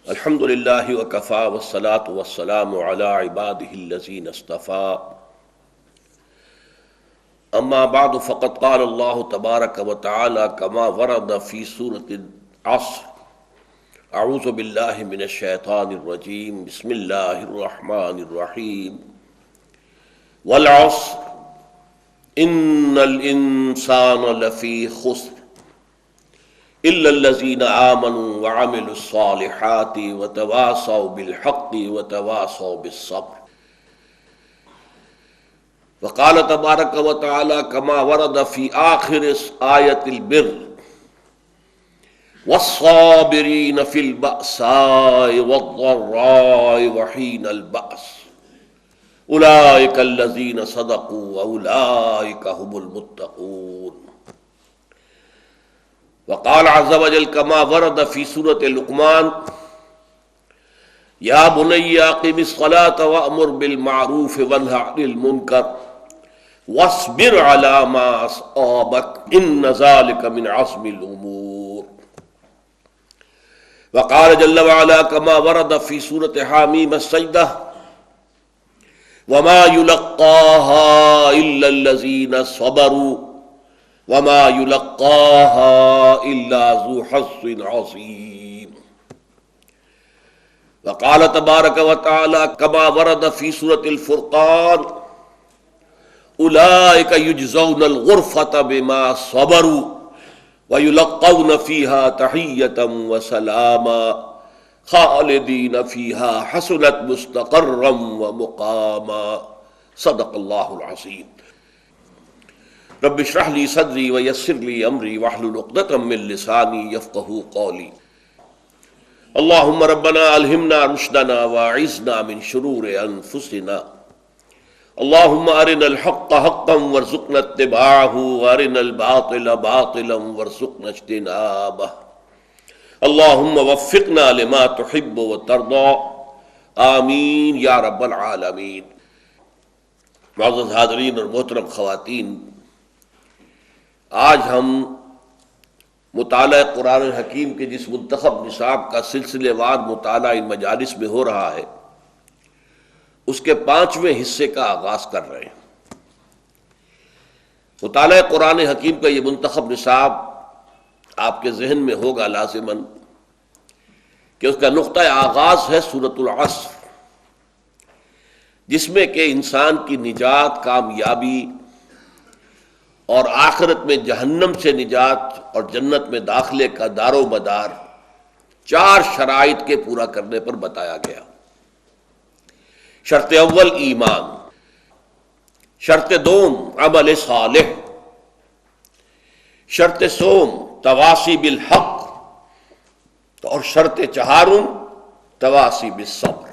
الحمد للہ وکفا والصلاة والسلام علی عباده الذین اصطفى اما بعد فقد قال اللہ تبارک وتعالی کما ورد فی سورة العصر اعوذ باللہ من الشیطان الرجیم بسم اللہ الرحمن الرحیم والعصر ان الانسان لفی خسر إلا الذين آمنوا وعملوا الصالحات وتواصوا بالحق وتواصوا بالصبر. وقال تبارك وتعالى كما ورد في آخر آية البر والصابرين في البأساء والضراء وحين البأس أولئك الذين صدقوا وأولئك هم المتقون. وقال عز وجل كما ورد في سورة لقمان يا بني أقم الصلاة وأمر بالمعروف وانه عن المنكر واصبر على ما أصابك إن ذلك من عزم الأمور. وقال جل وعلا كما ورد في سورة حاميم السجدة وما يلقاها إلا الذين صبروا وما يلقاها إلا ذو حظ عظيم. وقال تبارك وتعالى كما ورد في سورة الفرقان أولئك يجزون الغرفة بما صبروا ويلقون فيها تحية وسلاما خالدين فيها حسنت مستقرا ومقاما. صدق الله العظيم. رب اشرح لي صدري ويسر لي امري واحلل عقدة من لساني يفقهوا قولي. اللهم ربنا الهمنا رشدنا واعذنا من شرور انفسنا. اللهم ارنا الحق حقا وارزقنا اتباعه وارنا الباطل باطلا وارزقنا اجتنابه. اللهم وفقنا لما تحب وترضى آمین یا رب العالمین. معزز حاضرین اور محترم خواتین، آج ہم مطالعہ قرآن حکیم کے جس منتخب نصاب کا سلسلے وار مطالعہ ان مجالس میں ہو رہا ہے اس کے 5ویں حصے کا آغاز کر رہے ہیں. مطالعہ قرآن حکیم کا یہ منتخب نصاب آپ کے ذہن میں ہوگا لازماً کہ اس کا نقطہ آغاز ہے سورۃ العصر، جس میں کہ انسان کی نجات، کامیابی اور آخرت میں جہنم سے نجات اور جنت میں داخلے کا دار و مدار 4 شرائط کے پورا کرنے پر بتایا گیا. شرط اول ایمان، شرط دوم عمل صالح، شرط سوم تواصی بالحق اور شرط چہارم تواصی بالصبر.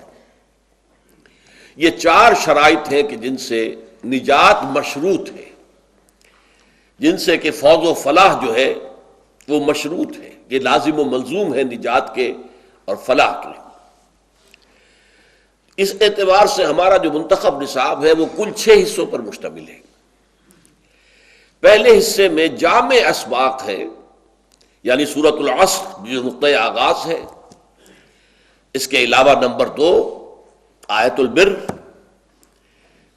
یہ 4 شرائط ہیں کہ جن سے نجات مشروط ہے، جن سے کہ فوز و فلاح جو ہے وہ مشروط ہے. یہ لازم و ملزوم ہے نجات کے اور فلاح کے. اس اعتبار سے ہمارا جو منتخب نصاب ہے وہ کل 6 حصوں پر مشتمل ہے. پہلے حصے میں جامع اسباق ہے، یعنی سورۃ العصر جو نقطۂ آغاز ہے. اس کے علاوہ نمبر 2 آیت البر،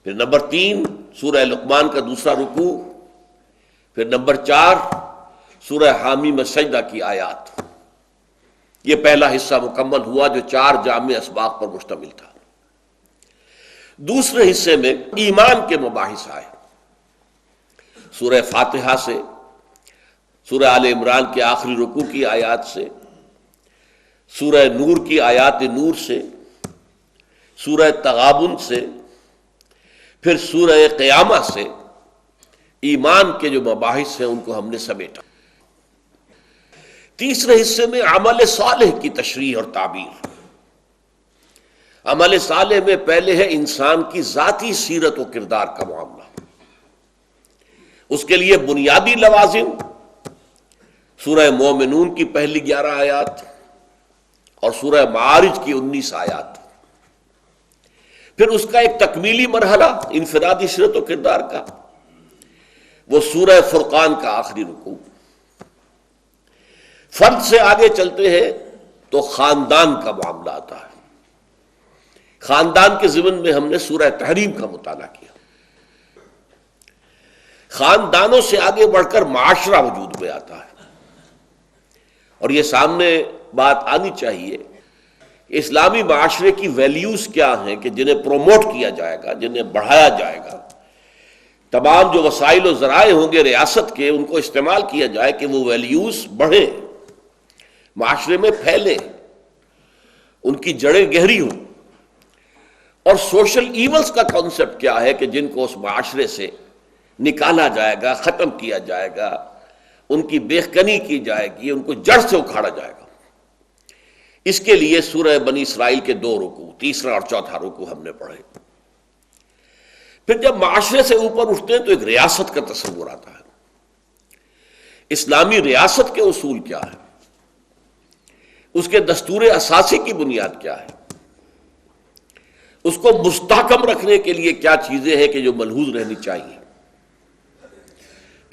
پھر نمبر 3 سورہ لقمان کا دوسرا رکوع، پھر نمبر 4 سورہ حامیم السجدہ کی آیات. یہ پہلا حصہ مکمل ہوا جو 4 جامع اسباق پر مشتمل تھا. دوسرے حصے میں ایمان کے مباحث آئے. سورہ فاتحہ سے، سورہ آل عمران کے آخری رکوع کی آیات سے، سورہ نور کی آیات نور سے، سورہ تغابن سے، پھر سورہ قیامہ سے ایمان کے جو مباحث ہیں ان کو ہم نے سمیٹا. تیسرے حصے میں عمل صالح کی تشریح اور تعبیر. عمل صالح میں پہلے ہے انسان کی ذاتی سیرت و کردار کا معاملہ. اس کے لیے بنیادی لوازم سورہ مومنون کی پہلی 11 آیات اور سورہ معارج کی 19 آیات. پھر اس کا ایک تکمیلی مرحلہ انفرادی سیرت و کردار کا، وہ سورہ فرقان کا آخری رکوع. فرد سے آگے چلتے ہیں تو خاندان کا معاملہ آتا ہے. خاندان کے ضمن میں ہم نے سورہ تحریم کا مطالعہ کیا. خاندانوں سے آگے بڑھ کر معاشرہ وجود میں آتا ہے، اور یہ سامنے بات آنی چاہیے اسلامی معاشرے کی ویلیوز کیا ہیں کہ جنہیں پروموٹ کیا جائے گا، جنہیں بڑھایا جائے گا. تمام جو وسائل و ذرائع ہوں گے ریاست کے، ان کو استعمال کیا جائے کہ وہ ویلیوز بڑھیں، معاشرے میں پھیلیں، ان کی جڑیں گہری ہوں. اور سوشل ایولز کا کانسیپٹ کیا ہے کہ جن کو اس معاشرے سے نکالا جائے گا، ختم کیا جائے گا، ان کی بیخکنی کی جائے گی، ان کو جڑ سے اکھاڑا جائے گا. اس کے لیے سورہ بنی اسرائیل کے 2 رکوع، تیسرا اور چوتھا رکوع ہم نے پڑھے. پھر جب معاشرے سے اوپر اٹھتے ہیں تو ایک ریاست کا تصور آتا ہے. اسلامی ریاست کے اصول کیا ہے، اس کے دستور اساسی کی بنیاد کیا ہے، اس کو مستحکم رکھنے کے لیے کیا چیزیں ہیں کہ جو ملحوظ رہنی چاہیے.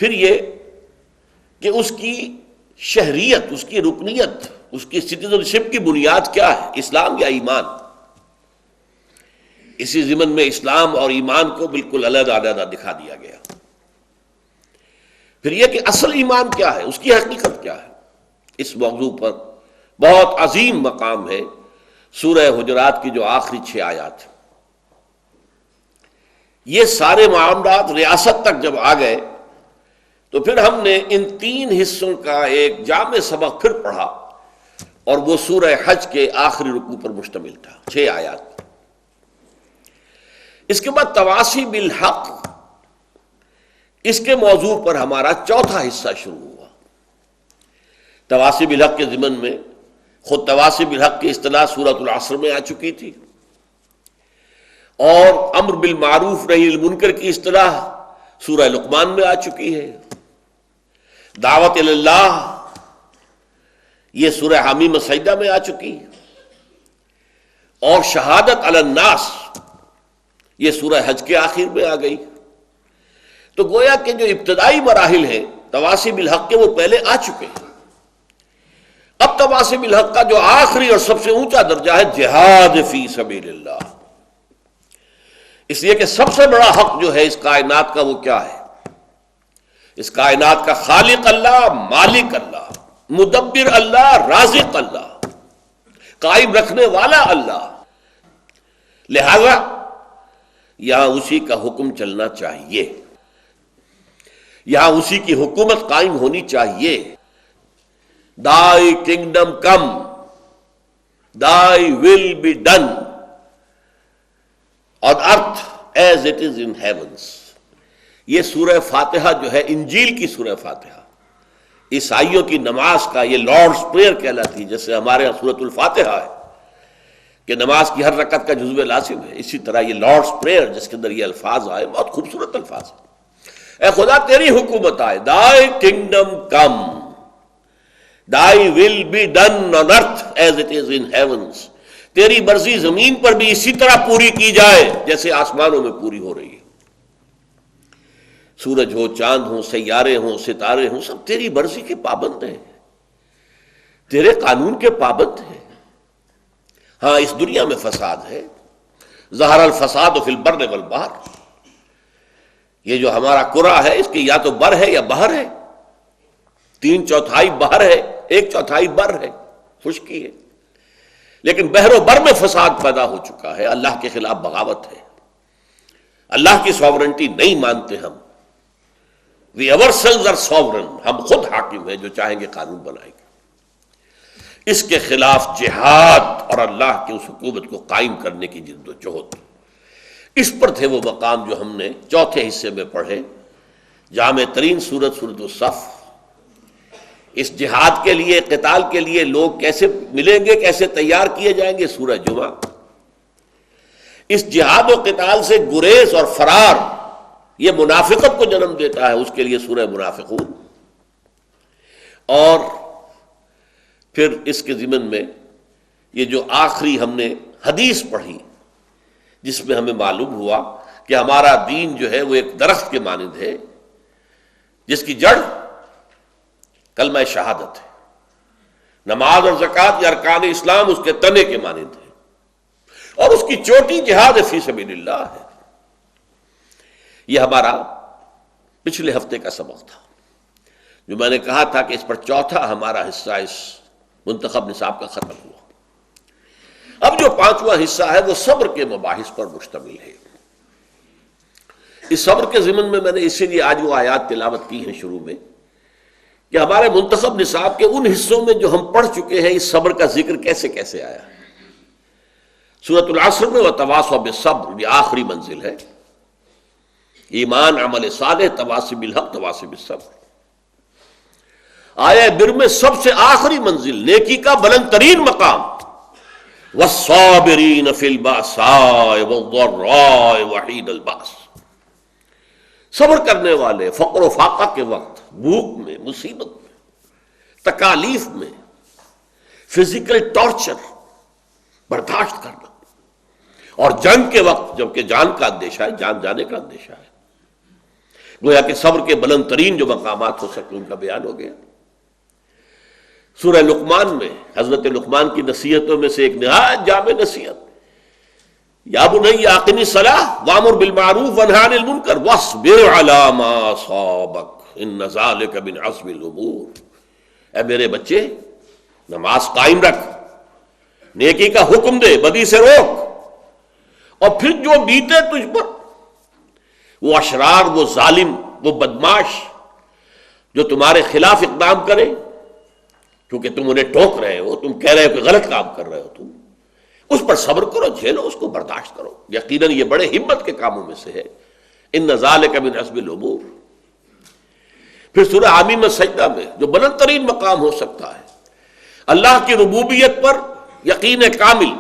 پھر یہ کہ اس کی شہریت، اس کی رکنیت، اس کی سٹیزن شپ کی بنیاد کیا ہے، اسلام یا ایمان. اسی ضمن میں اسلام اور ایمان کو بالکل علیحدہ علیحدہ دکھا دیا گیا. پھر یہ کہ اصل ایمان کیا ہے، اس کی حقیقت کیا ہے. اس موضوع پر بہت عظیم مقام ہے سورہ حجرات کی جو آخری 6 آیات. یہ سارے معاملات ریاست تک جب آ گئے تو پھر ہم نے ان 3 حصوں کا ایک جامع سبق پھر پڑھا، اور وہ سورہ حج کے آخری رکوع پر مشتمل تھا، 6 آیات. اس کے بعد تواصی بالحق، اس کے موضوع پر ہمارا چوتھا حصہ شروع ہوا. تواصی بالحق کے ضمن میں خود تواصی بالحق کی اصطلاح سورۃ العصر میں آ چکی تھی، اور امر بالمعروف نہی عن المنکر کی اصطلاح سورہ لقمان میں آ چکی ہے. دعوت اللہ یہ سورہ حمیم سجدہ میں آ چکی ہے، اور شہادت علی الناس یہ سورہ حج کے آخر میں آ گئی. تو گویا کہ جو ابتدائی مراحل ہیں تواصی بالحق کے، وہ پہلے آ چکے ہیں. اب تواصی بالحق کا جو آخری اور سب سے اونچا درجہ ہے جہاد فی سبیل اللہ. اس لیے کہ سب سے بڑا حق جو ہے اس کائنات کا وہ کیا ہے؟ اس کائنات کا خالق اللہ، مالک اللہ، مدبر اللہ، رازق اللہ، قائم رکھنے والا اللہ. لہذا یہاں اسی کا حکم چلنا چاہیے، یہاں اسی کی حکومت قائم ہونی چاہیے. Thy kingdom come, thy will be done on earth as it is in heavens. یہ سورہ فاتحہ جو ہے انجیل کی سورہ فاتحہ، عیسائیوں کی نماز کا یہ لارڈس پریئر کہلاتی ہے. جیسے ہمارے یہاں سورۃ الفاتحہ ہے کہ نماز کی ہر رکعت کا جزو لازم ہے، اسی طرح یہ لارڈس پریئر جس کے اندر یہ الفاظ آئے بہت خوبصورت الفاظ ہیں. اے خدا تیری حکومت آئے، Thy kingdom come, Thy will be done on earth as it is in heavens. تیری مرضی زمین پر بھی اسی طرح پوری کی جائے جیسے آسمانوں میں پوری ہو رہی ہے. سورج ہو، چاند ہو، سیارے ہوں، ستارے ہوں، سب تیری مرضی کے پابند ہیں، تیرے قانون کے پابند ہیں. ہاں اس دنیا میں فساد ہے، ظہر الفساد فی البر والبحر. یہ جو ہمارا کرہ ہے اس کی یا تو بر ہے یا بحر ہے، 3/4 بحر ہے، 1/4 بر ہے، خشکی ہے. لیکن بحر و بر میں فساد پیدا ہو چکا ہے، اللہ کے خلاف بغاوت ہے. اللہ کی سوورنٹی نہیں مانتے ہم. We ourselves are sovereign، ہم خود حاکم ہیں، جو چاہیں گے قانون بنائیں گے. اس کے خلاف جہاد اور اللہ کی اس حکومت کو قائم کرنے کی جد و جہد، اس پر تھے وہ مقام جو ہم نے چوتھے حصے میں پڑھے. جامع ترین سورت سورۃ الصف. اس جہاد کے لیے، قتال کے لیے لوگ کیسے ملیں گے، کیسے تیار کیے جائیں گے، سورہ جمعہ. اس جہاد و قتال سے گریز اور فرار یہ منافقت کو جنم دیتا ہے، اس کے لیے سورہ منافقون. اور پھر اس کے ضمن میں یہ جو آخری ہم نے حدیث پڑھی جس میں ہمیں معلوم ہوا کہ ہمارا دین جو ہے وہ ایک درخت کے مانند ہے جس کی جڑ کلمہ شہادت ہے. نماز اور زکوٰۃ یہ ارکان اسلام اس کے تنے کے مانند ہیں، اور اس کی چوٹی جہاد فی سبیل اللہ ہے۔ یہ ہمارا پچھلے ہفتے کا سبق تھا، جو میں نے کہا تھا کہ اس پر چوتھا ہمارا حصہ اس منتخب نصاب کا ختم ہوا۔ اب جو پانچواں حصہ ہے وہ صبر کے مباحث پر مشتمل ہے۔ اس صبر کے ضمن میں میں نے اسی لیے آج وہ آیات تلاوت کی ہیں شروع میں کہ ہمارے منتخب نصاب کے ان حصوں میں جو ہم پڑھ چکے ہیں اس صبر کا ذکر کیسے کیسے آیا۔ سورۃ العصر میں وتواصوا بالصبر یہ آخری منزل ہے، ایمان، عمل صالح، تواصی بالحق، تواصی بالصبر۔ آیہ بر میں سب سے آخری منزل، نیکی کا بلند ترین مقام، والصابرین فی البأساء والضراء وحین البأس، صبر کرنے والے فقر و فاقہ کے وقت، بھوک میں، مصیبت میں، تکالیف میں، فزیکل ٹارچر برداشت کرنا، اور جنگ کے وقت جبکہ جان کا اندیشہ ہے، جان جانے کا اندیشہ ہے۔ گویا کہ صبر کے بلند ترین جو مقامات ہو سکتے ان کا بیان ہو گیا۔ سورہ لقمان میں حضرت لقمان کی نصیحتوں میں سے ایک نہایت جامع نصیحت، یا بنی اقم الصلاۃ وامر بالمعروف وانہی عن المنکر واصبر علی ما اصابک ان ذلک من عزم الامور، اے میرے بچے نماز قائم رکھ، نیکی کا حکم دے، بدی سے روک، اور پھر جو بیتے تجھ پر، وہ اشرار، وہ ظالم، وہ بدماش جو تمہارے خلاف اقدام کرے، کیونکہ تم انہیں ٹوک رہے ہو، تم کہہ رہے ہو کہ غلط کام کر رہے ہو، تم اس پر صبر کرو، جھیلو، اس کو برداشت کرو۔ یقیناً یہ بڑے ہمت کے کاموں میں سے ہے، ان ذالک من عزم الامور۔ پھر سورہ حامیم سجدہ میں جو بلند ترین مقام ہو سکتا ہے، اللہ کی ربوبیت پر یقین کامل،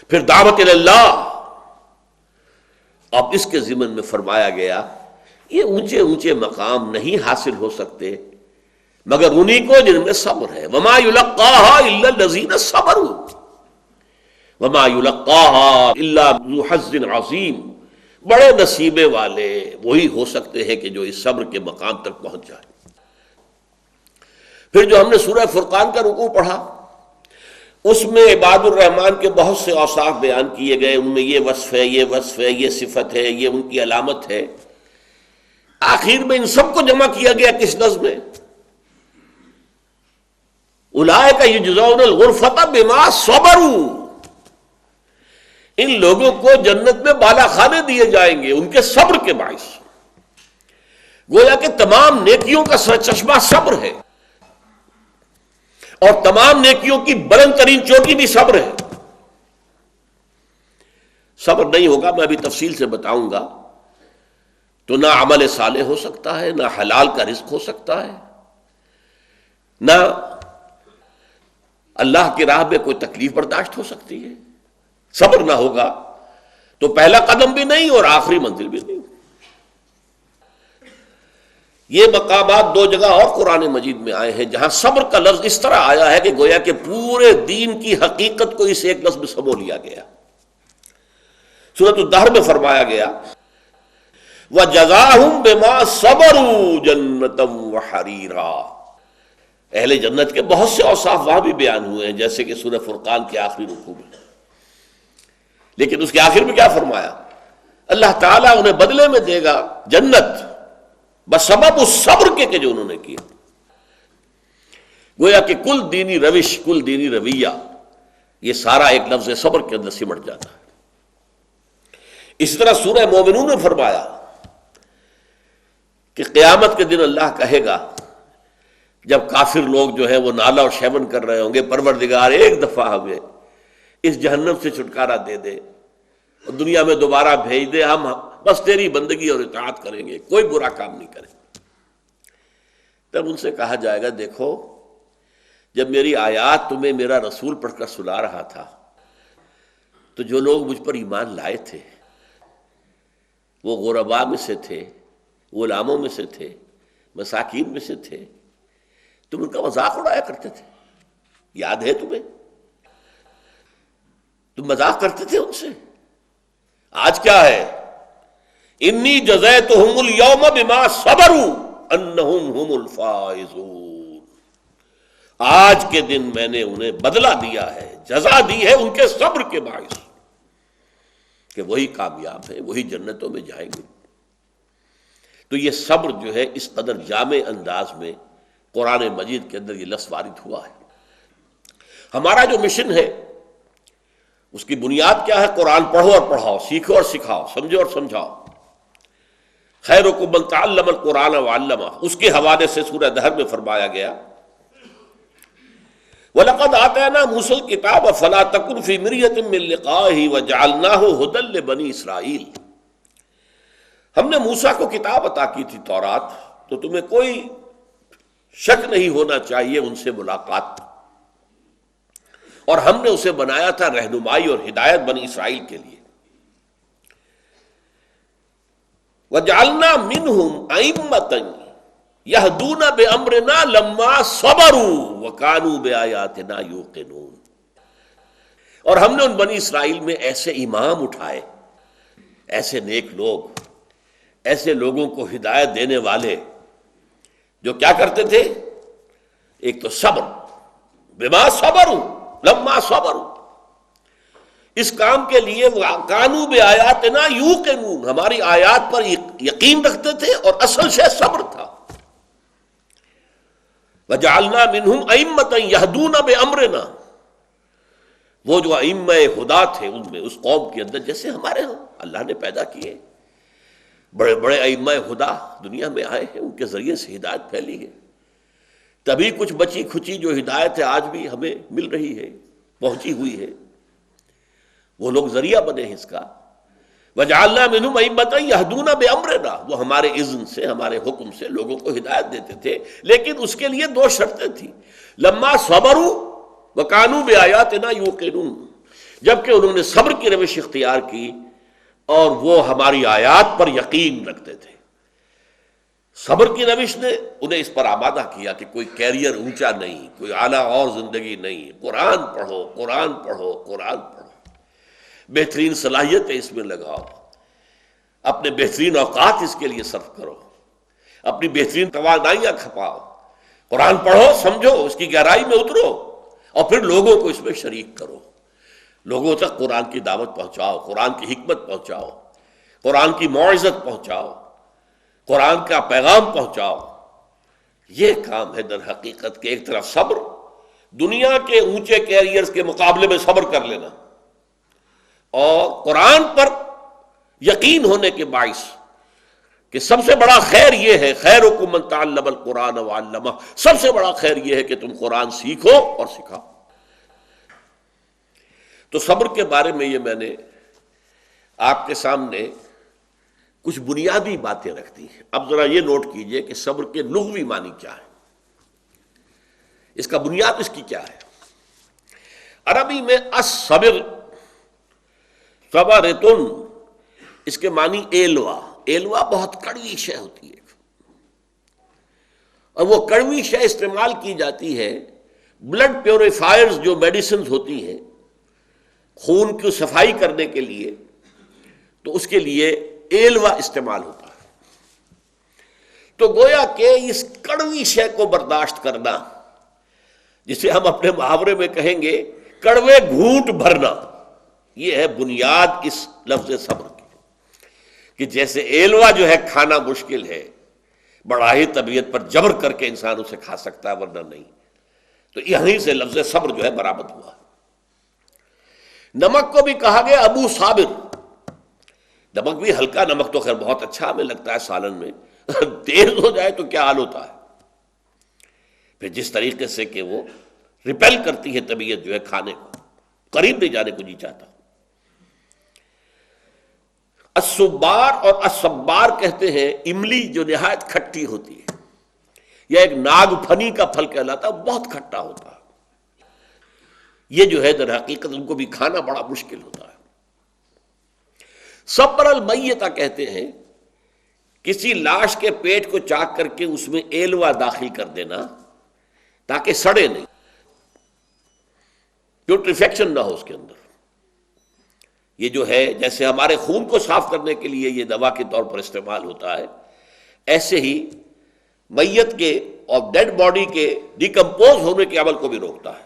پھر دعوت اللہ۔ اب اس کے ضمن میں فرمایا گیا یہ اونچے اونچے مقام نہیں حاصل ہو سکتے مگر انہی کو جن میں صبر ہے، وما یلقاها الا الذین صبروا وما یلقاها الا ذو حظ عظیم، بڑے نصیبے والے وہی ہو سکتے ہیں کہ جو اس صبر کے مقام تک پہنچ جائے۔ پھر جو ہم نے سورہ فرقان کا رکوع پڑھا، اس میں عباد الرحمن کے بہت سے اوصاف بیان کیے گئے، ان میں یہ وصف ہے، یہ وصف ہے، یہ صفت ہے، یہ ان کی علامت ہے۔ آخر میں ان سب کو جمع کیا گیا کس لفظ میں؟ اولئک یجزون الغرفۃ بما صبروا، ان لوگوں کو جنت میں بالا خانے دیے جائیں گے ان کے صبر کے باعث۔ گویا کہ تمام نیکیوں کا سرچشمہ صبر ہے، اور تمام نیکیوں کی بلند ترین چوٹی بھی صبر ہے۔ صبر نہیں ہوگا، میں ابھی تفصیل سے بتاؤں گا، تو نہ عمل صالح ہو سکتا ہے، نہ حلال کا رزق ہو سکتا ہے، نہ اللہ کی راہ میں کوئی تکلیف برداشت ہو سکتی ہے۔ صبر نہ ہوگا تو پہلا قدم بھی نہیں اور آخری منزل بھی نہیں۔ یہ مقامات دو جگہ اور قرآن مجید میں آئے ہیں جہاں صبر کا لفظ اس طرح آیا ہے کہ گویا کہ پورے دین کی حقیقت کو اس ایک لفظ میں سمو لیا گیا۔ سورۃ الدہر میں فرمایا گیا وَجَزَاهُمْ بِمَا صَبَرُوا جَنَّةً وَحَرِيرًا، اہل جنت کے بہت سے اوصاف وہاں بھی بیان ہوئے ہیں جیسے کہ سورہ فرقان کے آخری رکوع میں، لیکن اس کے آخر میں کیا فرمایا؟ اللہ تعالیٰ انہیں بدلے میں دے گا جنت بسبب اس صبر کے کہ جو انہوں نے کیا۔ گویا کہ کل دینی روش، کل دینی رویہ، یہ سارا ایک لفظ صبر کے اندر سمٹ جاتا ہے۔ اسی طرح سورہ مومنون میں فرمایا کہ قیامت کے دن اللہ کہے گا جب کافر لوگ جو ہے وہ نالہ اور شیون کر رہے ہوں گے، پروردگار ایک دفعہ ہمیں اس جہنم سے چھٹکارا دے دے اور دنیا میں دوبارہ بھیج دے، ہم بس تیری بندگی اور اطاعت کریں گے، کوئی برا کام نہیں کریں گے۔ تب ان سے کہا جائے گا دیکھو جب میری آیات تمہیں میرا رسول پڑھ کر سنا رہا تھا تو جو لوگ مجھ پر ایمان لائے تھے وہ غرباء میں سے تھے، غلاموں میں سے تھے، مساکین میں سے تھے، تم ان کا مذاق اڑایا کرتے تھے، یاد ہے تمہیں؟ تم مذاق کرتے تھے ان سے۔ آج کیا ہے؟ انی جزیتہم اليوم بما صبروا انہم هم الفائزون، آج کے دن میں نے انہیں بدلہ دیا ہے، جزا دی ہے ان کے صبر کے باعث، کہ وہی کامیاب ہیں، وہی جنتوں میں جائیں گے۔ تو یہ صبر جو ہے اس قدر جامع انداز میں قرآن مجید کے اندر یہ لفظ وارد ہوا ہے۔ ہمارا جو مشن ہے اس کی بنیاد کیا ہے؟ قرآن پڑھو اور پڑھاؤ، سیکھو اور سکھاؤ، سمجھو اور سمجھاؤ۔ خیرکم من تعلم القرآن وعلمہ، اس کے حوالے سے سورہ دہر میں فرمایا گیا وَلَقَدْ آتَيْنَا مُوسَى الْكِتَابَ فَلَا تَكُنْ فِي مِرْيَةٍ مِّن لِقَائِهِ وَجَعَلْنَاهُ هُدًى لِّبَنِي اسرائیل۔ ہم نے موسیٰ کو کتاب عطا کی تھی تورات، تو تمہیں کوئی شک نہیں ہونا چاہیے ان سے ملاقات، اور ہم نے اسے بنایا تھا رہنمائی اور ہدایت بنی اسرائیل کے لیے۔ وَجَعَلْنَا مِنْهُمْ أَئِمَّةً يَهْدُونَ بِأَمْرِنَا لَمَّا صَبَرُوا وَكَانُوا بِآيَاتِنَا يُوقِنُونَ۔ اور ہم نے ان بنی اسرائیل میں ایسے امام اٹھائے، ایسے نیک لوگ، ایسے لوگوں کو ہدایت دینے والے جو کیا کرتے تھے؟ ایک تو صبر، بما صبروا لما صبروا، اس کام کے لیے وہ کانوا بآیاتنا یوقنون، ہماری آیات پر یقین رکھتے تھے، اور اصل شے صبر تھا۔ وجعلنا منہم ائمۃ یہدون بامرنا، وہ جو ائمہ ہدا تھے ان میں، اس قوم کے اندر، جیسے ہمارے ہاں اللہ نے پیدا کیے بڑے بڑے ائمہ ہدا دنیا میں آئے ہیں، ان کے ذریعے سے ہدایت پھیلی ہے، تبھی کچھ بچی کھچی جو ہدایت ہے آج بھی ہمیں مل رہی ہے، پہنچی ہوئی ہے، وہ لوگ ذریعہ بنے ہیں اس کا۔ وجعلنا منہم ائمۃ یہدون بامرنا، وہ ہمارے اذن سے، ہمارے حکم سے لوگوں کو ہدایت دیتے تھے، لیکن اس کے لیے دو شرطیں تھیں، لما صبروا وکانوا بآیاتنا یوقنون، جبکہ انہوں نے صبر کی روش اختیار کی اور وہ ہماری آیات پر یقین رکھتے تھے۔ صبر کی روش نے انہیں اس پر آمادہ کیا کہ کوئی کیریئر اونچا نہیں، کوئی اعلیٰ اور زندگی نہیں، قرآن پڑھو، قرآن پڑھو، قرآن پڑھو، بہترین صلاحیتیں اس میں لگاؤ، اپنے بہترین اوقات اس کے لیے صرف کرو، اپنی بہترین توانائیاں کھپاؤ، قرآن پڑھو، سمجھو، اس کی گہرائی میں اترو، اور پھر لوگوں کو اس میں شریک کرو، لوگوں تک قرآن کی دعوت پہنچاؤ، قرآن کی حکمت پہنچاؤ، قرآن کی موعظت پہنچاؤ، قرآن کا پیغام پہنچاؤ۔ یہ کام ہے در حقیقت کہ ایک طرف صبر، دنیا کے اونچے کیریئرز کے مقابلے میں صبر کر لینا، اور قرآن پر یقین ہونے کے باعث کہ سب سے بڑا خیر یہ ہے، خیرکم من تعلم القرآن وعلمہ، سب سے بڑا خیر یہ ہے کہ تم قرآن سیکھو اور سکھاؤ۔ تو صبر کے بارے میں یہ میں نے آپ کے سامنے کچھ بنیادی باتیں رکھ دی ہیں۔ اب ذرا یہ نوٹ کیجئے کہ صبر کے لغوی معنی کیا ہے، اس کا بنیاد اس کی کیا ہے۔ عربی میں الصبر، صبرتن، اس کے معنی ایلوا، ایلوا بہت کڑوی شے ہوتی ہے، اور وہ کڑوی شے استعمال کی جاتی ہے بلڈ پیوریفائرز جو میڈیسنز ہوتی ہیں خون کی صفائی کرنے کے لیے، تو اس کے لیے ایلوا استعمال ہوتا ہے۔ تو گویا کہ اس کڑوی شے کو برداشت کرنا، جسے ہم اپنے محاورے میں کہیں گے کڑوے گھونٹ بھرنا، یہ ہے بنیاد اس لفظ صبر کی، کہ جیسے ایلوا جو ہے کھانا مشکل ہے، بڑا ہی طبیعت پر جبر کر کے انسان اسے کھا سکتا ہے ورنہ نہیں، تو یہیں سے لفظ صبر جو ہے برآمد ہوا۔ نمک کو بھی کہا گیا ابو صابر، نمک بھی ہلکا نمک تو خیر بہت اچھا ہمیں لگتا ہے سالن میں، تیز ہو جائے تو کیا حال ہوتا ہے، پھر جس طریقے سے کہ وہ ریپیل کرتی ہے طبیعت جو ہے کھانے کو، قریب نہیں جانے کو نہیں چاہتا۔ الصبار اور الصبار کہتے ہیں املی جو نہایت کھٹی ہوتی ہے، یا ایک ناگ پھنی کا پھل کہلاتا ہے، بہت کھٹا ہوتا ہے، یہ جو ہے در حقیقت ان کو بھی کھانا بڑا مشکل ہوتا ہے۔ صبر المیتہ کہتے ہیں کسی لاش کے پیٹ کو چاک کر کے اس میں ایلوا داخل کر دینا تاکہ سڑے نہیں، پیوٹریفیکشن نہ ہو اس کے اندر۔ یہ جو ہے جیسے ہمارے خون کو صاف کرنے کے لیے یہ دوا کے طور پر استعمال ہوتا ہے، ایسے ہی میت کے اور ڈیڈ باڈی کے ڈیکمپوز ہونے کے عمل کو بھی روکتا ہے۔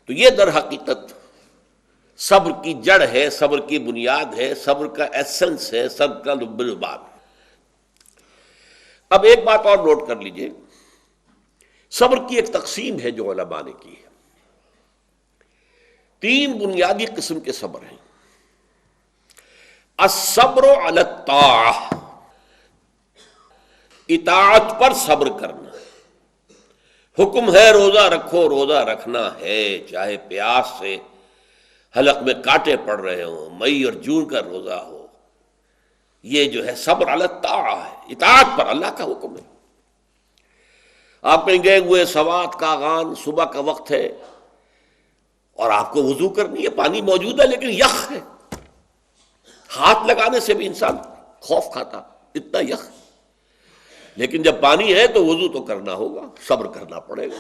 تو یہ در حقیقت صبر کی جڑ ہے، صبر کی بنیاد ہے، صبر کا ایسنس ہے، صبر کا لب لباب ہے۔ اب ایک بات اور نوٹ کر لیجئے، صبر کی ایک تقسیم ہے جو علماء نے کی ہے۔ 3 بنیادی قسم کے صبر ہیں۔ الصبر علی الطاعہ، اطاعت پر صبر کرنا۔ حکم ہے روزہ رکھو، روزہ رکھنا ہے، چاہے پیاس سے حلق میں کانٹے پڑ رہے ہوں، مئی اور جون کا روزہ ہو۔ یہ جو ہے صبر علی الطاعہ ہے، اطاعت پر، اللہ کا حکم ہے۔ آپ کہیں گئے ہوئے سوات کا آغان، صبح کا وقت ہے اور آپ کو وضو کرنی ہے، پانی موجود ہے لیکن یخ ہے، ہاتھ لگانے سے بھی انسان خوف کھاتا، اتنا یخ۔ لیکن جب پانی ہے تو وضو تو کرنا ہوگا، صبر کرنا پڑے گا۔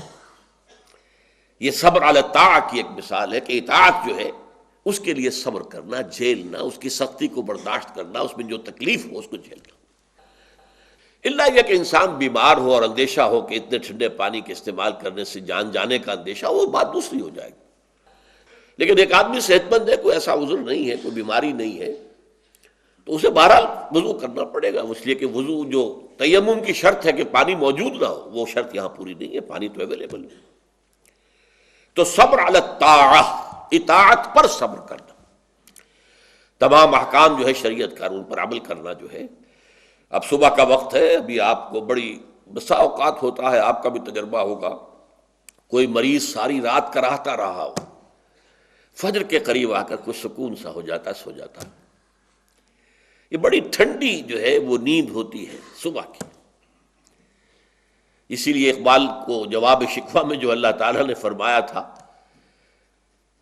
یہ صبر علی الطاعہ کی ایک مثال ہے کہ اطاعت جو ہے اس کے لیے صبر کرنا، جھیلنا، اس کی سختی کو برداشت کرنا، اس میں جو تکلیف ہو اس کو جھیلنا۔ اللہ یہ کہ انسان بیمار ہو اور اندیشہ ہو کہ اتنے ٹھنڈے پانی کے استعمال کرنے سے جان جانے کا اندیشہ، وہ بات دوسری ہو جائے گی۔ لیکن ایک آدمی صحت مند ہے، کوئی ایسا عذر نہیں ہے، کوئی بیماری نہیں ہے، تو اسے بہرحال وضو کرنا پڑے گا، اس لیے کہ وضو جو تیمم کی شرط ہے کہ پانی موجود نہ ہو، وہ شرط یہاں پوری نہیں ہے، پانی تو اویلیبل ہے۔ تو صبر علی الطاعہ، اطاعت پر صبر کرنا، تمام احکام جو ہے شریعت کا ان پر عمل کرنا جو ہے۔ اب صبح کا وقت ہے، ابھی آپ کو بڑی بسا اوقات ہوتا ہے، آپ کا بھی تجربہ ہوگا، کوئی مریض ساری رات کراہتا رہا ہو، فجر کے قریب آ کر کچھ سکون سا ہو جاتا، سو جاتا۔ یہ بڑی ٹھنڈی جو ہے وہ نیند ہوتی ہے صبح کی۔ اسی لیے اقبال کو جواب شکوہ میں جو اللہ تعالیٰ نے فرمایا تھا،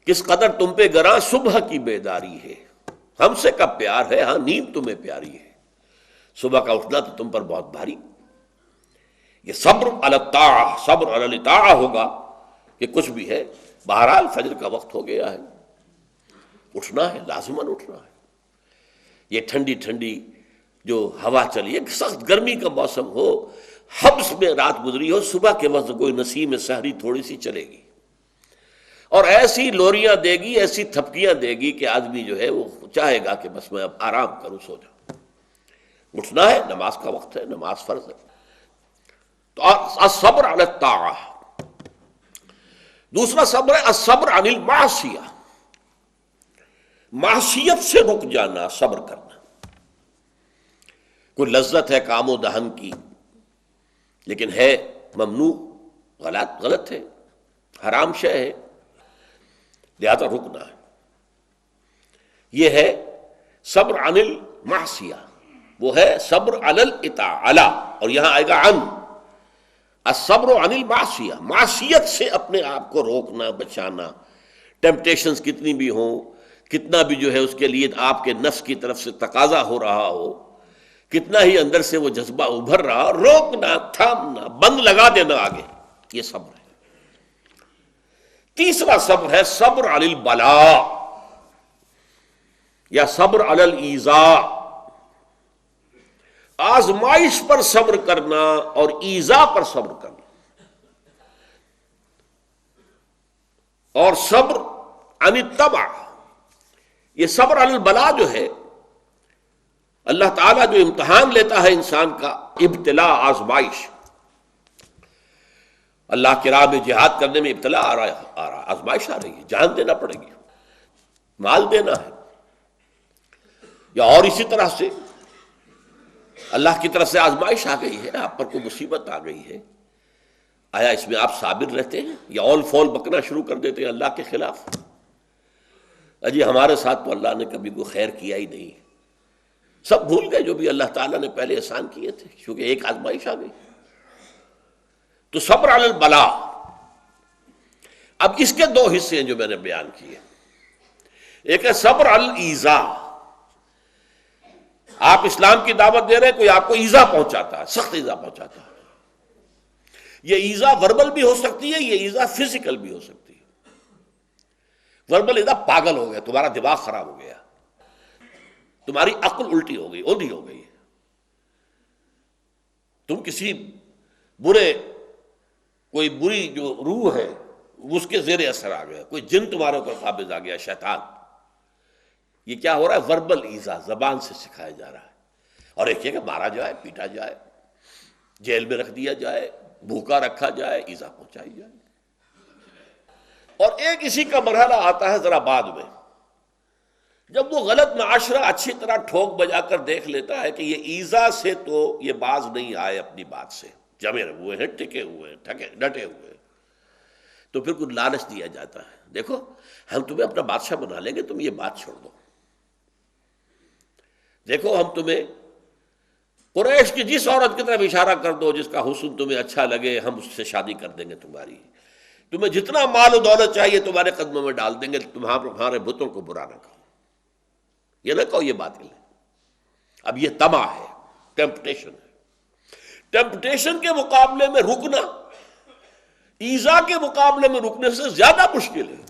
کس قدر تم پہ گراں صبح کی بیداری ہے، ہم سے کب پیار ہے، ہاں نیند تمہیں پیاری ہے، صبح کا اٹھنا تو تم پر بہت بھاری۔ یہ صبر علی الطاعہ، صبر علی الاطاعہ ہوگا کہ کچھ بھی ہے، بہرحال فجر کا وقت ہو گیا ہے، اٹھنا ہے، لازماً اٹھنا ہے۔ یہ ٹھنڈی ٹھنڈی جو ہوا چلی ہے، سخت گرمی کا موسم ہو، حبس میں رات گزری ہو، صبح کے وقت کوئی نسیم سحری تھوڑی سی چلے گی اور ایسی لوریاں دے گی، ایسی تھپکیاں دے گی کہ آدمی جو ہے وہ چاہے گا کہ بس میں اب آرام کروں، سو جاؤں۔ اٹھنا ہے، نماز کا وقت ہے، نماز فرض ہے۔ تو الصبر علی الطاعہ۔ دوسرا صبر ہے الصبر عن المعصیہ، معصیت سے رک جانا، صبر کرنا۔ کوئی لذت ہے کام و دہن کی لیکن ہے ممنوع، غلط ہے، حرام شے ہے، لہذا رکنا ہے۔ یہ ہے صبر عن المعصیہ، وہ ہے صبر علی الاطاعہ، اور یہاں آئے گا عن، الصبر عن المعصیہ، معصیت سے اپنے آپ کو روکنا، بچانا۔ ٹیمپٹیشنز کتنی بھی ہوں، کتنا بھی جو ہے اس کے لیے آپ کے نفس کی طرف سے تقاضا ہو رہا ہو، کتنا ہی اندر سے وہ جذبہ ابھر رہا، روکنا، تھامنا، بند لگا دینا آگے، یہ صبر ہے۔ تیسرا صبر ہے صبر علی البلاء یا صبر علی الایذاء، آزمائش پر صبر کرنا اور ایذا پر صبر کرنا۔ اور صبر عن الطبع، یہ صبر علی البلاء جو ہے، اللہ تعالیٰ جو امتحان لیتا ہے انسان کا، ابتلاء، آزمائش، اللہ کی راہ میں جہاد کرنے میں ابتلاء آ رہا، آزمائش آ رہی ہے، جان دینا پڑے گی، مال دینا ہے، یا اور اسی طرح سے اللہ کی طرف سے آزمائش آ گئی ہے، آپ پر کوئی مصیبت آ گئی ہے، آیا اس میں آپ صابر رہتے ہیں یا اول فول بکنا شروع کر دیتے ہیں اللہ کے خلاف؟ اجی ہمارے ساتھ تو اللہ نے کبھی کوئی خیر کیا ہی نہیں، سب بھول گئے جو بھی اللہ تعالیٰ نے پہلے احسان کیے تھے، کیونکہ ایک آزمائش آ گئی۔ تو صبر علی البلاء۔ اب اس کے 2 حصے ہیں جو میں نے بیان کیے، ایک ہے صبر علی الایذاء، آپ اسلام کی دعوت دے رہے ہیں، کوئی آپ کو ایذا پہنچاتا ہے، سخت ایذا پہنچاتا ہے، یہ ایذا وربل بھی ہو سکتی ہے، یہ ایذا فزیکل بھی ہو سکتی ہے۔ وربل ایذا، پاگل ہو گیا، تمہارا دماغ خراب ہو گیا، تمہاری عقل الٹی ہو گئی، اوندھی ہو گئی، تم کسی برے کوئی بری جو روح ہے اس کے زیر اثر آ گیا، کوئی جن تمہارے اوپر قابض آ گیا، شیطان. یہ کیا ہو رہا ہے؟ وربل ایذا، زبان سے سکھایا جا رہا ہے. اور ایک یہ کہ مارا جائے، پیٹا جائے، جیل میں رکھ دیا جائے، بھوکا رکھا جائے، ایذا پہنچائی جائے. اور ایک اسی کا مرحلہ آتا ہے ذرا بعد میں، جب وہ غلط معاشرہ اچھی طرح ٹھوک بجا کر دیکھ لیتا ہے کہ یہ ایذا سے تو یہ باز نہیں آئے اپنی بات سے، جمے ہوئے ہیں، ٹکے ہوئے ہیں، ڈٹے ہوئے ہیں، تو پھر کچھ لالچ دیا جاتا ہے، دیکھو ہم تمہیں اپنا بادشاہ بنا لیں گے، تم یہ بات چھوڑ دو. دیکھو ہم تمہیں قریش کی جس عورت کی طرف اشارہ کر دو جس کا حسن تمہیں اچھا لگے، ہم اس سے شادی کر دیں گے تمہاری. تمہیں جتنا مال و دولت چاہیے تمہارے قدموں میں ڈال دیں گے، تمہارے بتوں کو برا نہ کہو. یہ نہ کہو یہ باطل ہے. اب یہ طمع ہے، ٹیمپٹیشن ہے. ٹیمپٹیشن کے مقابلے میں رکنا ایذا کے مقابلے میں رکنے سے زیادہ مشکل ہے،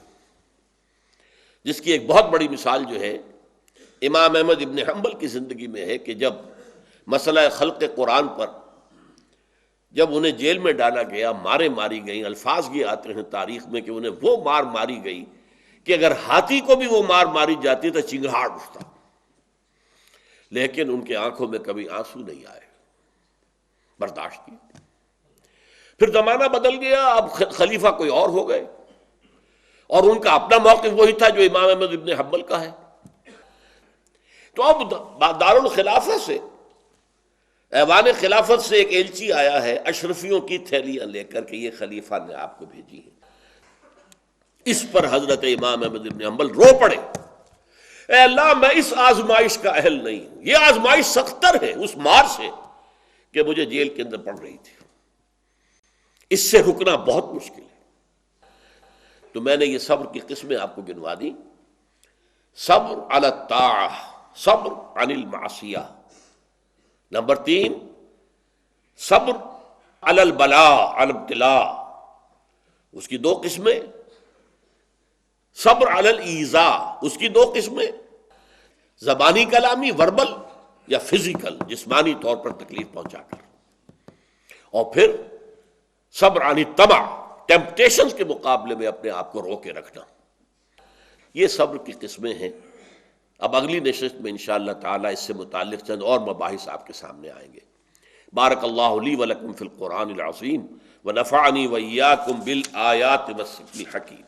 جس کی ایک بہت بڑی مثال جو ہے امام احمد ابن حنبل کی زندگی میں ہے کہ جب مسئلہ خلق قرآن پر جب انہیں جیل میں ڈالا گیا، مارے ماری گئیں، الفاظ یہ آتے ہیں تاریخ میں کہ انہیں وہ مار ماری گئی کہ اگر ہاتھی کو بھی وہ مار ماری جاتی تو چنگھاڑ اٹھتا، لیکن ان کے آنکھوں میں کبھی آنسو نہیں آئے، برداشت کی. پھر زمانہ بدل گیا، اب خلیفہ کوئی اور ہو گئے، اور ان کا اپنا موقف وہی تھا جو امام احمد ابن حنبل کا ہے. تو اب دارالخلافہ سے، ایوان خلافت سے ایک ایلچی آیا ہے اشرفیوں کی تھیلیاں لے کر کہ یہ خلیفہ نے آپ کو بھیجی ہے. اس پر حضرت امام احمد ابن حنبل رو پڑے، اے اللہ میں اس آزمائش کا اہل نہیں ہوں. یہ آزمائش سختر ہے اس مار سے کہ مجھے جیل کے اندر پڑ رہی تھی، اس سے رکنا بہت مشکل ہے. تو میں نے یہ صبر کی قسمیں آپ کو گنوا دی. صبر علی الطاعہ، صبر عن المعصیہ. نمبر 3، صبر علی البلاء، علی الابتلاء، اس کی 2 قسمیں. صبر علی الایذاء، اس کی 2 قسمیں، زبانی کلامی وربل یا فزیکل جسمانی طور پر تکلیف پہنچا کر. اور پھر صبر عن الطمع، ٹیمپٹیشنز کے مقابلے میں اپنے آپ کو رو کے رکھنا. یہ صبر کی قسمیں ہیں. اب اگلی نشست میں انشاءاللہ تعالی اس سے متعلق چند اور مباحث آپ کے سامنے آئیں گے. بارک اللہ لی ولکم فی القرآن العظیم ونفعنی وإیاکم بالآیات والذکر الحکیم.